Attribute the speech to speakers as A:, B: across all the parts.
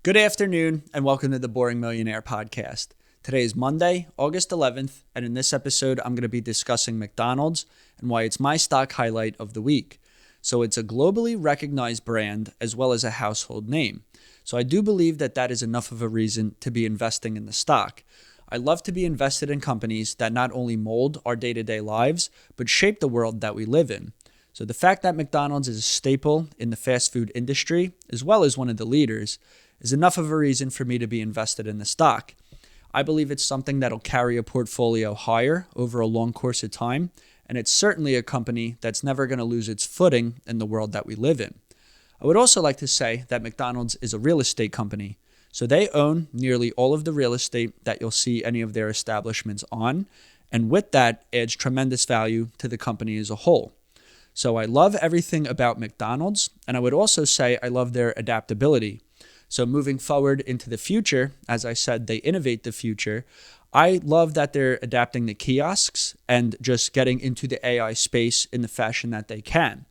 A: Good afternoon and welcome to the Boring Millionaire podcast. Today is Monday, August 11th, and in this episode, I'm going to be discussing McDonald's and why it's my stock highlight of the week. So it's a globally recognized brand as well as a household name. So I do believe that is enough of a reason to be investing in the stock. I love to be invested in companies that not only mold our day-to-day lives, but shape the world that we live in. So the fact that McDonald's is a staple in the fast food industry, as well as one of the leaders, is enough of a reason for me to be invested in the stock. I believe it's something that'll carry a portfolio higher over a long course of time, and it's certainly a company that's never going to lose its footing in the world that we live in. I would also like to say that McDonald's is a real estate company, so they own nearly all of the real estate that you'll see any of their establishments on, and with that adds tremendous value to the company as a whole. So I love everything about McDonald's, and I would also say I love their adaptability. So moving forward into the future, as I said, they innovate the future. I love that they're adapting the kiosks and just getting into the AI space in the fashion that they can.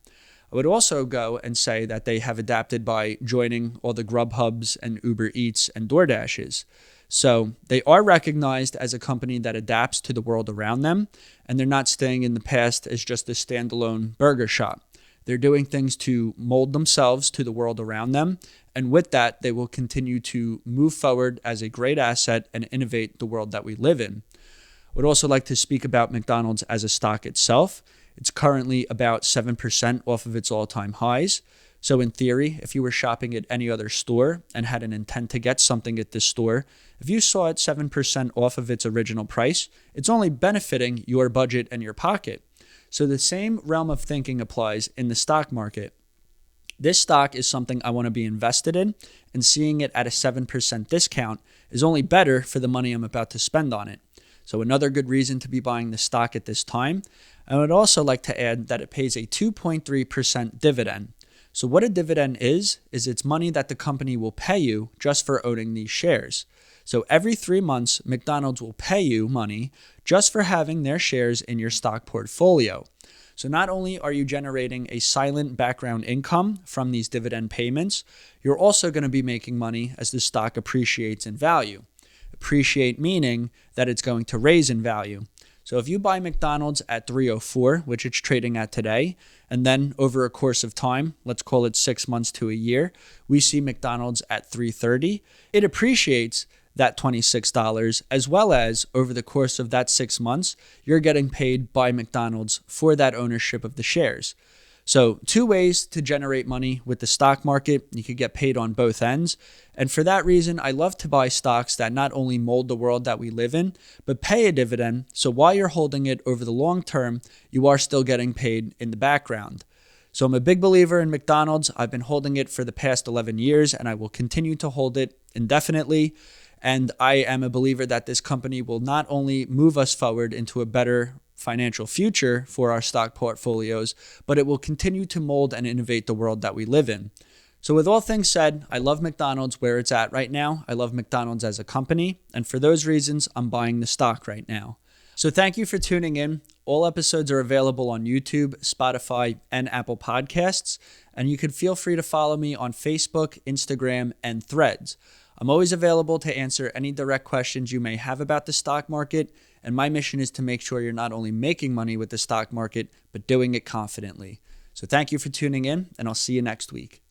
A: I would also go and say that they have adapted by joining all the Grubhubs and Uber Eats and DoorDashes. So they are recognized as a company that adapts to the world around them, and they're not staying in the past as just a standalone burger shop. They're doing things to mold themselves to the world around them, and with that, they will continue to move forward as a great asset and innovate the world that we live in. I would also like to speak about McDonald's as a stock itself. It's currently about 7% off of its all-time highs. So in theory, if you were shopping at any other store and had an intent to get something at this store, if you saw it 7% off of its original price, it's only benefiting your budget and your pocket. So the same realm of thinking applies in the stock market. This stock is something I want to be invested in, and seeing it at a 7% discount is only better for the money I'm about to spend on it. So another good reason to be buying the stock at this time. I would also like to add that it pays a 2.3% dividend. So what a dividend is it's money that the company will pay you just for owning these shares. So every 3 months, McDonald's will pay you money just for having their shares in your stock portfolio. So not only are you generating a silent background income from these dividend payments, you're also going to be making money as the stock appreciates in value. Appreciate meaning that it's going to raise in value. So if you buy McDonald's at $3.04, which it's trading at today, and then over a course of time, let's call it 6 months to a year, we see McDonald's at $3.30, it appreciates that $26, as well as over the course of that 6 months, you're getting paid by McDonald's for that ownership of the shares. So 2 ways to generate money with the stock market. You could get paid on both ends. And for that reason, I love to buy stocks that not only mold the world that we live in, but pay a dividend. So while you're holding it over the long term, you are still getting paid in the background. So I'm a big believer in McDonald's. I've been holding it for the past 11 years, and I will continue to hold it indefinitely. And I am a believer that this company will not only move us forward into a better financial future for our stock portfolios, but it will continue to mold and innovate the world that we live in. So with all things said, I love McDonald's where it's at right now. I love McDonald's as a company. And for those reasons, I'm buying the stock right now. So thank you for tuning in. All episodes are available on YouTube, Spotify, and Apple Podcasts. And you can feel free to follow me on Facebook, Instagram, and Threads. I'm always available to answer any direct questions you may have about the stock market, and my mission is to make sure you're not only making money with the stock market, but doing it confidently. So thank you for tuning in, and I'll see you next week.